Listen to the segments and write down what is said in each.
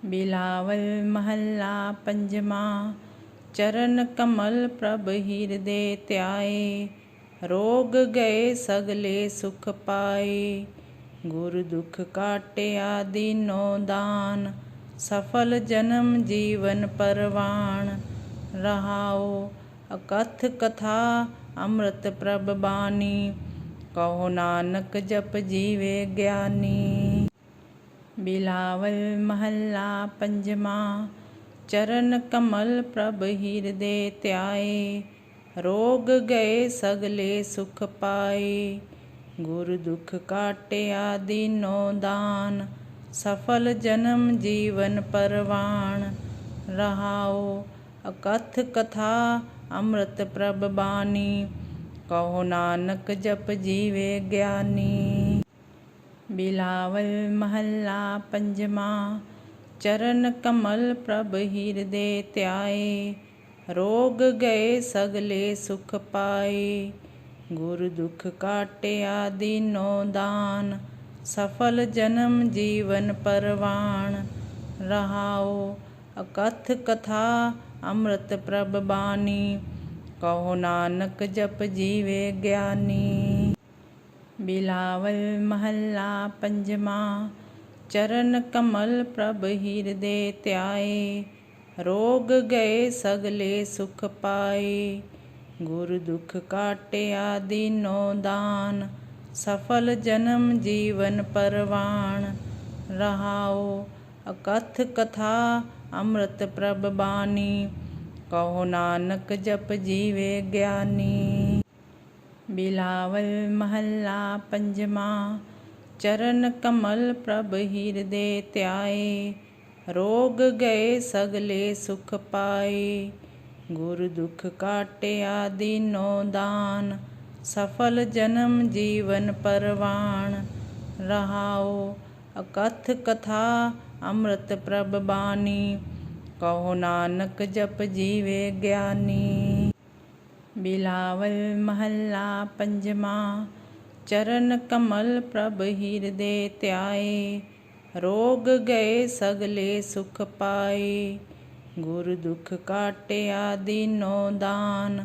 बिलावल महला पंजवा। चरण कमल प्रभ ਹਿਰਦੇ ਧਿਆਏ, रोग गए सगले सुख पाए। गुर दुख काटिया दीनो दान, सफल जन्म जीवन परवान। रहाओ अकथ कथा अमृत प्रभ बानी, कहो नानक जप जीवे ज्ञानी। बिलावल महला पंजवा। चरण कमल प्रभ ਹਿਰਦੇ ਧਿਆਏ, रोग गए सगले सुख पाए। गुर दुख काटिया दीनो दान, सफल जन्म जीवन परवान। रहाओ अकथ कथा अमृत प्रभ बानी, कहो नानक जप जीवे ज्ञानी। बिलावल महला पंजवा। चरण कमल प्रभ ਹਿਰਦੇ ਧਿਆਏ, रोग गए सगले सुख पाए। गुर दुख काटिया दीनो दान, सफल जन्म जीवन परवान। रहाओ अकथ कथा अमृत प्रभ बानी, कहो नानक जप जीवे ज्ञानी। बिलावल महला पंजवा। चरण कमल प्रभ ਹਿਰਦੇ ਧਿਆਏ, रोग गए सगले सुख पाए। गुर दुख काटिया दीनो दान, सफल जन्म जीवन परवान। रहाओ अकथ कथा अमृत प्रभ बानी, कहो नानक जप जीवे ज्ञानी। बिलावल महला पंजवा। चरण कमल प्रभ ਹਿਰਦੇ ਧਿਆਏ, रोग गए सगले सुख पाए। गुर दुख काटिया दीनो दान, सफल जन्म जीवन परवान। रहाओ अकथ कथा अमृत प्रभ बानी, कहो नानक जप जीवे ज्ञानी। बिलावल महला पंजवा। चरण कमल प्रभ ਹਿਰਦੇ ਧਿਆਏ, रोग गए सगले सुख पाए। गुर दुख काटिया दीनो दान,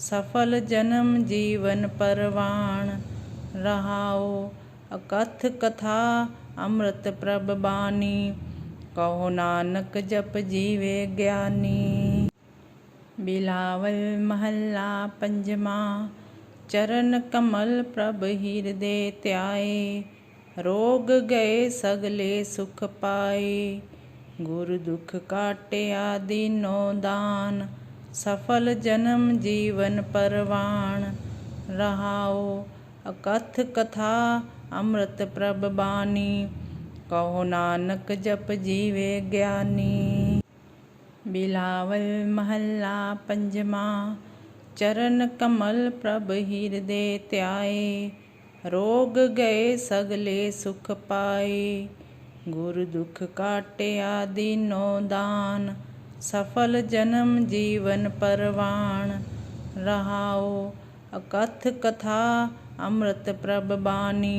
सफल जन्म जीवन परवान। रहाओ अकथ कथा अमृत प्रभ बानी, कहो नानक जप जीवे ज्ञानी। बिलावल महला पंजवा। चरण कमल प्रभ ਹਿਰਦੇ ਧਿਆਏ, रोग गए सगले सुख पाए। गुर दुख काटिया दीनो दान, सफल जन्म जीवन परवान। रहाओ अकथ कथा अमृत प्रभ बानी, कहो नानक जप जीवे ज्ञानी। बिलावल महला पंजवा। चरण कमल प्रभ ਹਿਰਦੇ ਧਿਆਏ, रोग गए सगले सुख पाए। गुर दुख काटिया दीनो दान, सफल जन्म जीवन परवान। रहाओ अकथ कथा अमृत प्रभ बानी,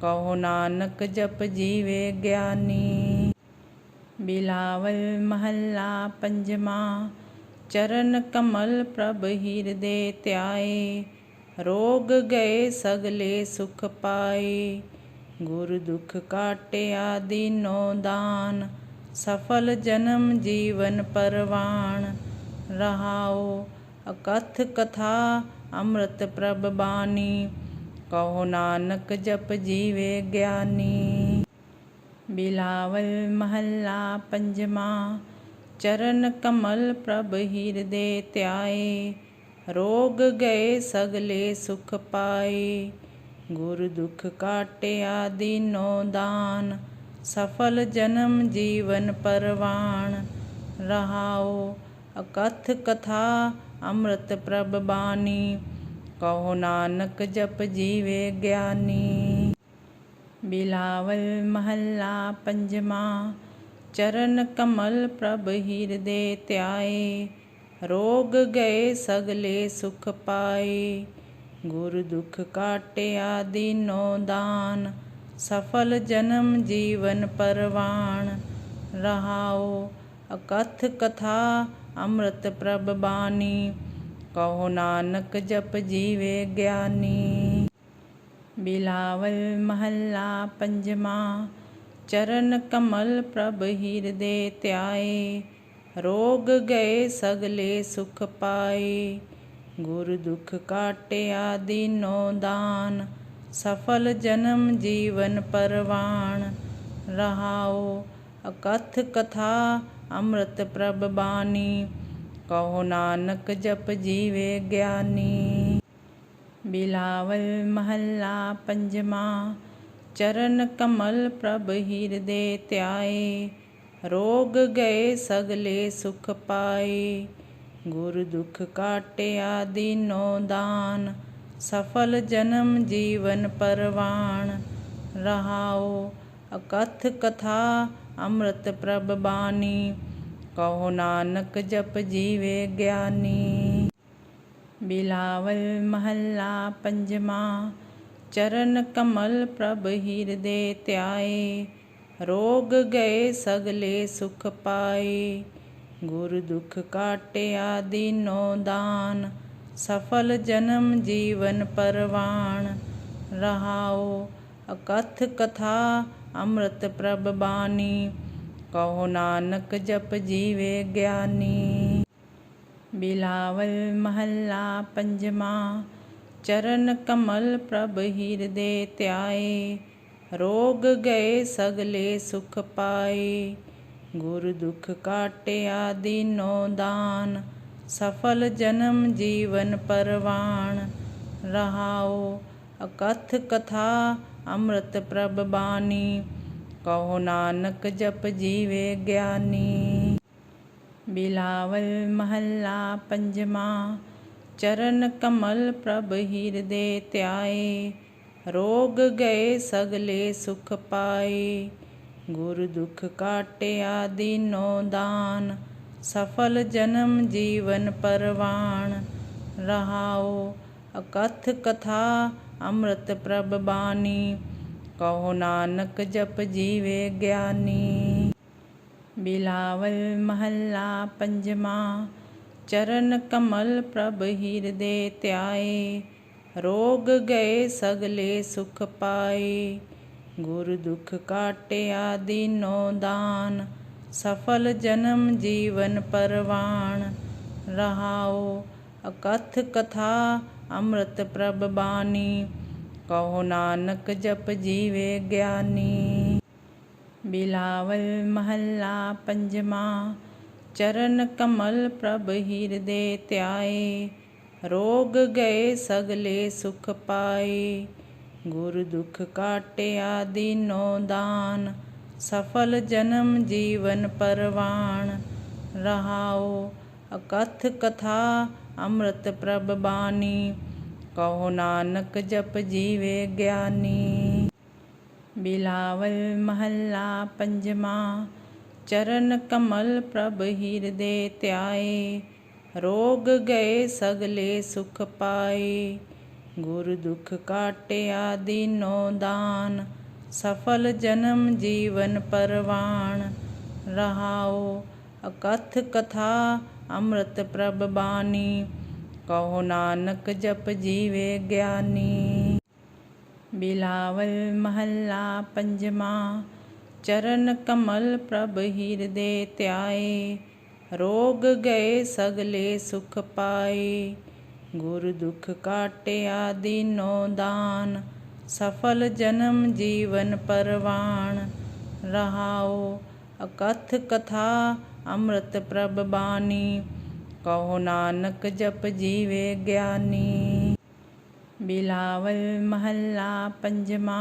कहो नानक जप जीवे ज्ञानी। बिलावल महला पंजवा। चरण कमल प्रभ ਹਿਰਦੇ ਧਿਆਏ, रोग गए सगले सुख पाए। गुर दुख काटिया दीनो दान, सफल जन्म जीवन परवान। रहाओ अकथ कथा अमृत प्रभ बानी, कहो नानक जप जीवे ज्ञानी। बिलावल महला पंजवा। चरण कमल प्रभ ਹਿਰਦੇ ਧਿਆਏ, रोग गए सगले सुख पाए। गुर दुख काटिया दीनो दान, सफल जन्म जीवन परवान। रहाओ अकथ कथा अमृत प्रभ बानी, कहो नानक जप जीवे ज्ञानी। बिलावल महला पंजवा। चरण कमल प्रभ ਹਿਰਦੇ ਧਿਆਏ, रोग गए सगले सुख पाए। गुर दुख काटिया दीनो दान, सफल जन्म जीवन परवान। रहाओ अकथ कथा अमृत प्रभ बानी। कहो नानक जप जीवे ज्ञानी। बिलावल महला पंजवा। चरण कमल प्रभ ਹਿਰਦੇ ਧਿਆਏ। रोग गए सगले सुख पाए। गुर दुख काटिया दीनो दान। सफल जन्म जीवन परवान। रहाओ अकथ कथा अमृत प्रभ बानी। कहो नानक जप जीवे ज्ञानी। बिलावल महला पंजवा। चरण कमल प्रभ ਹਿਰਦੇ ਧਿਆਏ। रोग गए सगले सुख पाए। गुर दुख काटिया दीनो दान। सफल जन्म जीवन परवान। रहाओ अकथ कथा अमृत प्रभ बानी। कहो नानक जप जीवे ज्ञानी। बिलावल महला पंजवा। चरण कमल प्रभ ਹਿਰਦੇ ਧਿਆਏ। रोग गए सगले सुख पाए। गुर दुख काटिया दीनो दान। सफल जन्म जीवन परवान। रहाओ अकथ कथा अमृत प्रभ बानी। कहो नानक जप जीवे ज्ञानी। बिलावल महला पंजवा। चरण कमल प्रभ ਹਿਰਦੇ ਧਿਆਏ। रोग गए सगले सुख पाए। गुर दुख काटिया दीनो दान। सफल जन्म जीवन परवान। रहाओ अकथ कथा अमृत प्रभ बानी। कहो नानक जप जीवे ज्ञानी। बिलावल महला पंजवा। चरण कमल प्रभ ਹਿਰਦੇ ਧਿਆਏ। रोग गए सगले सुख पाए। गुर दुख काटिया दीनो दान। सफल जन्म जीवन परवान। रहाओ अकथ कथा अमृत प्रभ बानी। कहो नानक जप जीवे ज्ञानी। बिलावल महला पंजवा। चरण कमल प्रभ ਹਿਰਦੇ ਧਿਆਏ। रोग गए सगले सुख पाए। गुर दुख काटिया दीनो दान। सफल जन्म जीवन परवान। रहाओ अकथ कथा अमृत प्रभ बानी। कहो नानक जप जीवे ज्ञानी। बिलावल महला पंजवा। चरण कमल प्रभ ਹਿਰਦੇ ਧਿਆਏ। रोग गए सगले सुख पाए। गुर दुख काटिया दीनो दान। सफल जन्म जीवन परवान। रहाओ अकथ कथा अमृत प्रभ बानी। कहो नानक जप जीवे ज्ञानी। बिलावल महला पंजवा। चरण कमल प्रभ ਹਿਰਦੇ ਧਿਆਏ। रोग गए सगले सुख पाए। गुर दुख काटिया दीनो दान। सफल जन्म जीवन परवान। रहाओ अकथ कथा अमृत प्रभ बानी। कहो नानक जप जीवे ज्ञानी। बिलावल महला पंजवा। चरण कमल प्रभ ਹਿਰਦੇ ਧਿਆਏ। रोग गए सगले सुख पाए। गुर दुख काटिया दीनो दान। सफल जन्म जीवन परवान। रहाओ अकथ कथा अमृत प्रभ बानी। कहो नानक जप जीवे ज्ञानी। बिलावल महला पंजवा।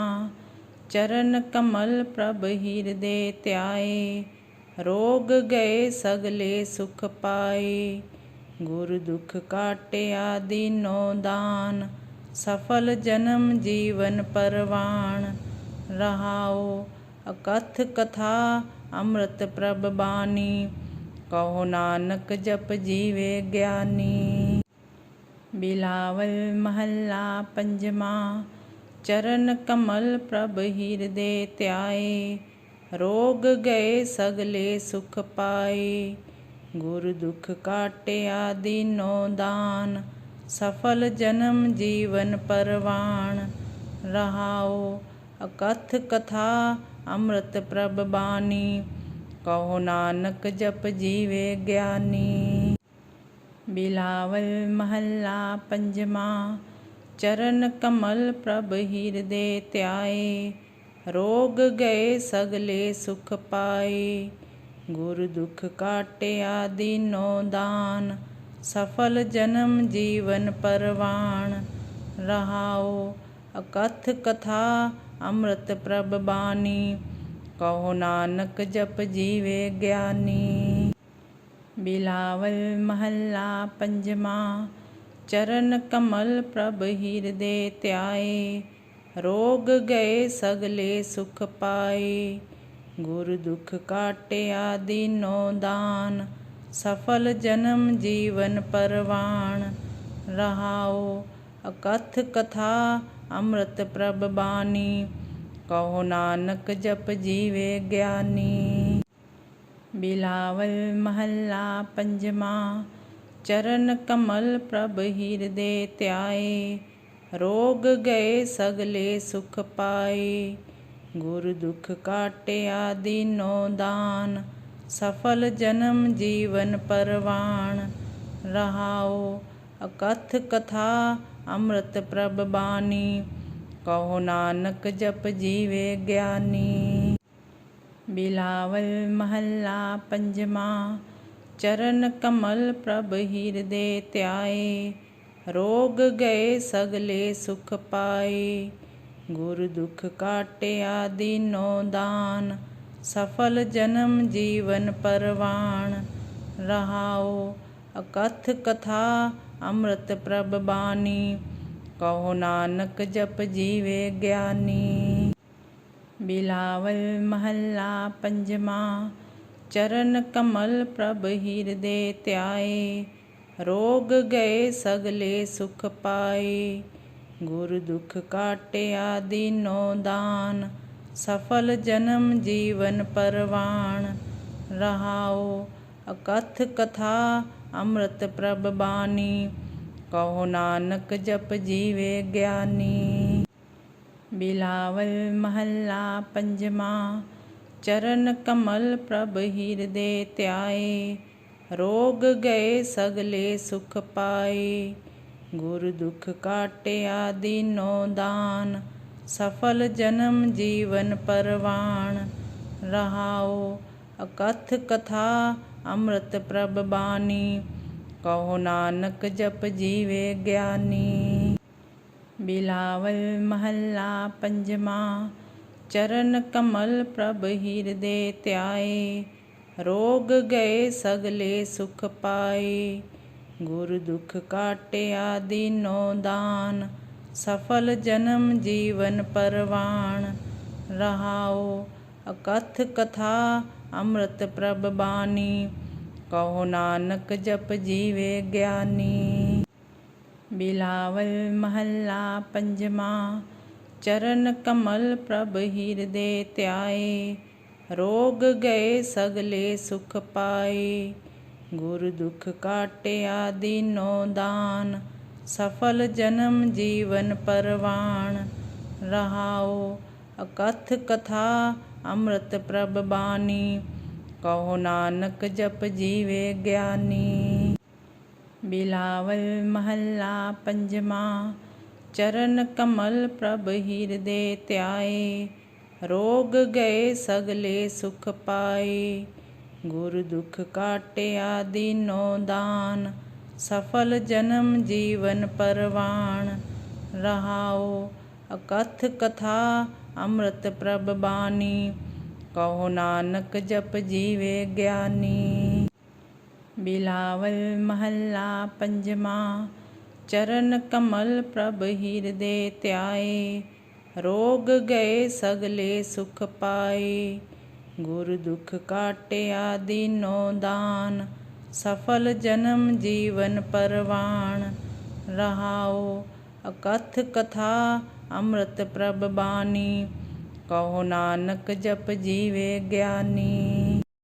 चरण कमल प्रभ ਹਿਰਦੇ ਧਿਆਏ। रोग गए सगले सुख पाए। गुर दुख काटिया दीनो दान। सफल जन्म जीवन परवान। रहाओ अकथ कथा अमृत प्रभ बानी। कहो नानक जप जीवे ज्ञानी। बिलावल महला पंजवा। चरण कमल प्रभ ਹਿਰਦੇ ਧਿਆਏ। रोग गए सगले सुख पाए। गुरु दुख काटिया दीनो दान, सफल जन्म जीवन परवान। रहाओ अकथ कथा अमृत प्रभ बानी, कहो नानक जप जीवे ज्ञानी। बिलावल महला पंजवा। चरण कमल प्रभ ਹਿਰਦੇ ਧਿਆਏ, रोग गए सगले सुख पाए। गुरु दुख काटिया दीनो दान, सफल जन्म जीवन परवान। रहाओ अकथ कथा अमृत प्रभ बानी, कहो नानक जप जीवे ज्ञानी। बिलावल महला पंजवा। चरण कमल प्रभ ਹਿਰਦੇ ਧਿਆਏ, रोग गए सगले सुख पाए। गुरु दुख काटिया दीनो दान, सफल जन्म जीवन परवान। रहाओ अकथ कथा अमृत प्रभ बानी, कहो नानक जप जीवे ज्ञानी। बिलावल महला पंजवा। चरण कमल प्रभ ਹਿਰਦੇ ਧਿਆਏ, रोग गए सगले सुख पाए। गुरु दुख काटिया दीनो दान, सफल जन्म जीवन परवान। रहाओ अकथ कथा अमृत प्रभ बानी, कहो नानक जप जीवे ज्ञानी। बिलावल महला पंजवा। चरण कमल प्रभ ਹਿਰਦੇ ਧਿਆਏ, रोग गए सगले सुख पाए। गुरु दुख काटिया दीनो दान, सफल जन्म जीवन परवान। रहाओ अकथ कथा अमृत प्रभ बानी, कहो नानक जप जीवे ज्ञानी। बिलावल महला पंजवा। चरण कमल प्रभ ਹਿਰਦੇ ਧਿਆਏ, रोग गए सगले सुख पाए। गुरु दुख काटिया दीनो दान, सफल जन्म जीवन परवान। रहाओ अकथ कथा अमृत प्रभ बानी, कहो नानक जप जीवे ज्ञानी। बिलावल महला पंजवा। चरण कमल प्रभ ਹਿਰਦੇ ਧਿਆਏ, रोग गए सगले सुख पाए। गुरु दुख काटिया दीनो दान, सफल जन्म जीवन परवान। रहाओ अकथ कथा अमृत प्रभ बानी, कहो नानक जप जीवे ज्ञानी। बिलावल महला पंजवा। चरण कमल प्रभ ਹਿਰਦੇ ਧਿਆਏ, रोग गए सगले सुख पाए। गुरु दुख काटिया दीनो दान, सफल जन्म जीवन परवान। रहाओ अकथ कथा अमृत प्रभ बानी, कहो नानक जप जीवे ज्ञानी। बिलावल महला पंजवा। चरण कमल प्रभ ਹਿਰਦੇ ਧਿਆਏ, रोग गए सगले सुख पाए। गुरु दुख काटिया दीनो दान, सफल जन्म जीवन परवान। रहाओ अकथ कथा अमृत प्रभ बानी, कहो नानक जप जीवे ज्ञानी। बिलावल महला पंजवा। चरण कमल प्रभ ਹਿਰਦੇ ਧਿਆਏ, रोग गए सगले सुख पाए। गुरु दुख काटिया दीनो दान, सफल जन्म जीवन परवान। रहाओ अकथ कथा अमृत प्रभ बानी, कहो नानक जप जीवे ज्ञानी। बिलावल महला पंजवा। चरण कमल प्रभ ਹਿਰਦੇ ਧਿਆਏ, रोग गए सगले सुख पाए। गुरु दुख काटिया दीनो दान, सफल जन्म जीवन परवान। रहाओ अकथ कथा अमृत प्रभ बानी, ਕਹੋ ਨਾਨਕ ਜਪ ਜੀਵੇ ਗਿਆਨੀ।